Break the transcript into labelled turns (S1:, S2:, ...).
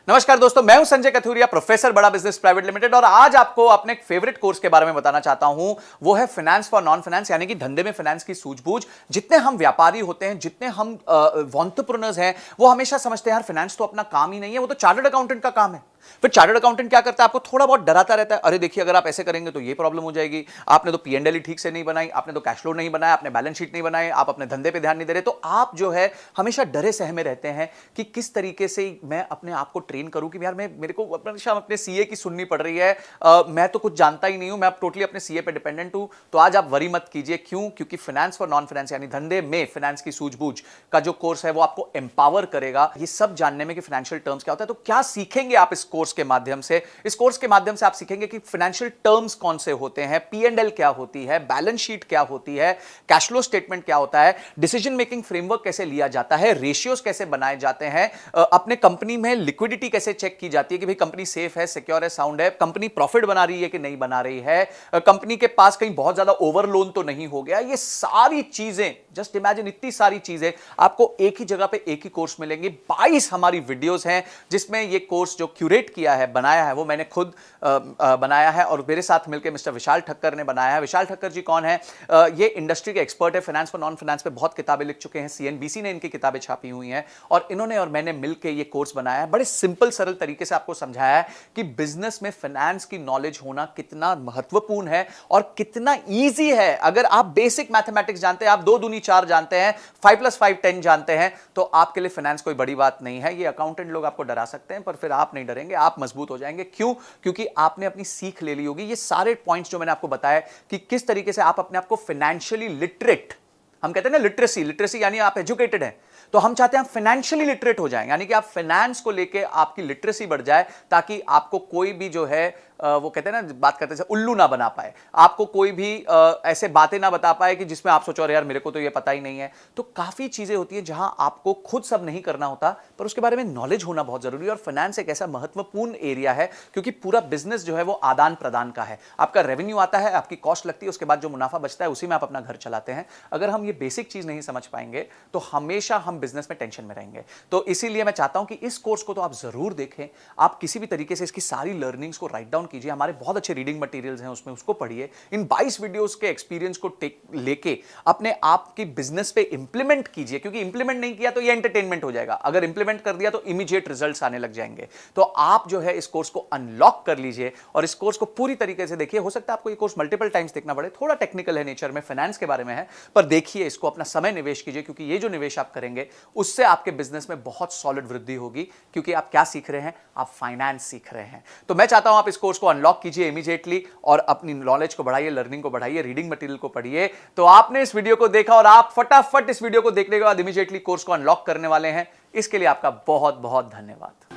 S1: नमस्कार दोस्तों, मैं हूं संजय कथुरिया, प्रोफेसर बड़ा बिजनेस प्राइवेट लिमिटेड। और आज आपको अपने एक फेवरेट कोर्स के बारे में बताना चाहता हूं। वो है फाइनेंस फॉर नॉन फाइनेंस, यानी कि धंधे में फाइनेंस की सूझबूझ। जितने हम व्यापारी होते हैं, जितने हम एंटरप्रेन्योर्स हैं, वो हमेशा समझते हैं यार फाइनेंस तो अपना काम ही नहीं है, वो तो चार्टर्ड अकाउंटेंट का काम है। फिर चार्टर्ड अकाउंटेंट क्या करता है, आपको थोड़ा बहुत डराता रहता है, अरे देखिए अगर आप ऐसे करेंगे तो ये प्रॉब्लम हो जाएगी, आपने तो पी एंड एल ठीक से नहीं बनाई, आपने तो कैश फ्लो नहीं बनाया, आपने बैलेंस शीट नहीं बनाई, आप अपने धंधे पे ध्यान नहीं दे रहे। तो आप जो है हमेशा डरे सहमे रहते हैं कि किस तरीके से मैं अपने आप को ट्रेन करूं कि यार मेरे को अपने सीए की सुननी पड़ रही है, मैं तो कुछ जानता ही नहीं हूं, मैं टोटली अपने सीए पे डिपेंडेंट हूं। तो आज आप वरी मत कीजिए। क्यों? क्योंकि फाइनेंस फॉर नॉन फाइनेंस यानी धंधे में फाइनेंस की सूझबूझ का जो कोर्स है वो आपको एम्पावर करेगा ये सब जानने में कि फाइनेंशियल टर्म्स क्या होता है। तो क्या सीखेंगे आप इस कोर्स के माध्यम से? इस कोर्स के माध्यम से आप सीखेंगे कि फाइनेंशियल टर्म्स कौन से होते हैं, पी एंड एल क्या होती है, बैलेंस शीट क्या होती है, कैश फ्लो स्टेटमेंट क्या होता है, डिसीजन मेकिंग फ्रेमवर्क कैसे लिया जाता है, रेशियोज कैसे बनाए जाते हैं, अपने कंपनी में लिक्विडिटी कैसे चेक की जाती है कि भाई कंपनी सेफ है, सिक्योर है, साउंड है, कंपनी प्रॉफिट बना रही है कि नहीं बना रही है, कंपनी के पास कहीं बहुत ज्यादा ओवर लोन तो नहीं हो गया। ये सारी चीजें, जस्ट इमेजिन, इतनी सारी चीजें आपको एक ही जगह पे एक ही कोर्स मिलेंगी। 22 हमारी वीडियोस हैं जिसमें ये कोर्स जो क्यूरेट किया है, बनाया है, वो मैंने खुद बनाया है और मेरे साथ मिलकर मिस्टर विशाल ठक्कर ने बनाया है। विशाल ठक्कर जी कौन है? ये इंडस्ट्री के एक्सपर्ट है, फाइनेंस फॉर नॉन फाइनेंस पे बहुत किताबें लिख चुके हैं, सीएनबीसी ने इनकी किताबें छापी हुई हैं और इन्होंने और मैंने मिलकर ये कोर्स बनाया है। बड़े सिंपल सरल तरीके से आपको समझाया है कि बिजनेस में फाइनेंस की नॉलेज होना कितना महत्वपूर्ण है और कितना ईजी है। अगर आप बेसिक मैथमेटिक्स जानते हैं, आप 2 दूनी 4 जानते हैं, 5 + 5 10 जानते हैं, तो आपके लिए फाइनेंस कोई बड़ी बात नहीं है। ये अकाउंटेंट लोग आपको डरा सकते हैं पर फिर आप नहीं डरेंगे, आप मजबूत हो जाएंगे। क्यों? क्योंकि आपने अपनी सीख ले ली होगी। ये सारे पॉइंट्स जो मैंने आपको बताया कि किस तरीके से आप अपने आप को फाइनेंशियली लिटरेट, हम कहते हैं ना लिटरेसी यानी आप एजुकेटेड हैं, तो हम चाहते हैं आप फाइनेंशियली लिटरेट हो जाएं, यानी कि आप फाइनेंस को लेके आपकी लिटरेसी बढ़ जाए ताकि आपको कोई भी जो है वो कहते हैं ना, बात करते हैं उल्लू ना बना पाए, आपको कोई भी ऐसे बातें ना बता पाए कि जिसमें आप सोचो अरे यार मेरे को तो ये पता ही नहीं है। तो काफी चीजें होती हैं जहां आपको खुद सब नहीं करना होता पर उसके बारे में नॉलेज होना बहुत जरूरी है। और फाइनेंस एक ऐसा महत्वपूर्ण एरिया है क्योंकि पूरा बिजनेस जो है वो आदान प्रदान का है। आपका रेवेन्यू आता है, आपकी कॉस्ट लगती है, उसके बाद जो मुनाफा बचता है उसी में आप अपना घर चलाते हैं। अगर हम ये बेसिक चीज नहीं समझ पाएंगे तो हमेशा हम बिजनेस में टेंशन में रहेंगे। तो इसीलिए मैं चाहता हूं कि इस कोर्स को तो आप जरूर देखें, आप किसी भी तरीके से इसकी सारी लर्निंग्स को राइट डाउन कीजिए। हमारे बहुत अच्छे रीडिंग मटेरियल्स हैं उसमें, उसको पढ़िए। इन 22 वीडियोस के एक्सपीरियंस को लेके अपने आप की बिजनेस पे इंप्लीमेंट कीजिए, क्योंकि इंप्लीमेंट नहीं किया तो ये एंटरटेनमेंट हो जाएगा, अगर इंप्लीमेंट कर दिया तो इमीडिएट रिजल्ट्स आने लग जाएंगे। तो आप जो है इस कोर्स को अनलॉक कर लीजिए और इस कोर्स को पूरी तरीके से देखिए। हो सकता है आपको ये कोर्स मल्टीपल टाइम्स देखना पड़े, थोड़ा टेक्निकल है नेचर में, फाइनेंस के बारे में है, पर देखिए इसको, अपना समय निवेश कीजिए, क्योंकि ये जो निवेश आप करेंगे उससे आपके बिजनेस में बहुत सॉलिड वृद्धि होगी। क्योंकि आप क्या सीख रहे हैं? आप फाइनेंस सीख रहे हैं। तो मैं चाहता हूं आप इस कोर्स को अनलॉक कीजिए इमीडिएटली और अपनी नॉलेज को बढ़ाइए, लर्निंग को बढ़ाइए, रीडिंग मटेरियल को पढ़िए। तो आपने इस वीडियो को देखा और आप फटाफट इस वीडियो को देखने के बाद इमीडिएटली कोर्स को अनलॉक करने वाले हैं। इसके लिए आपका बहुत बहुत धन्यवाद।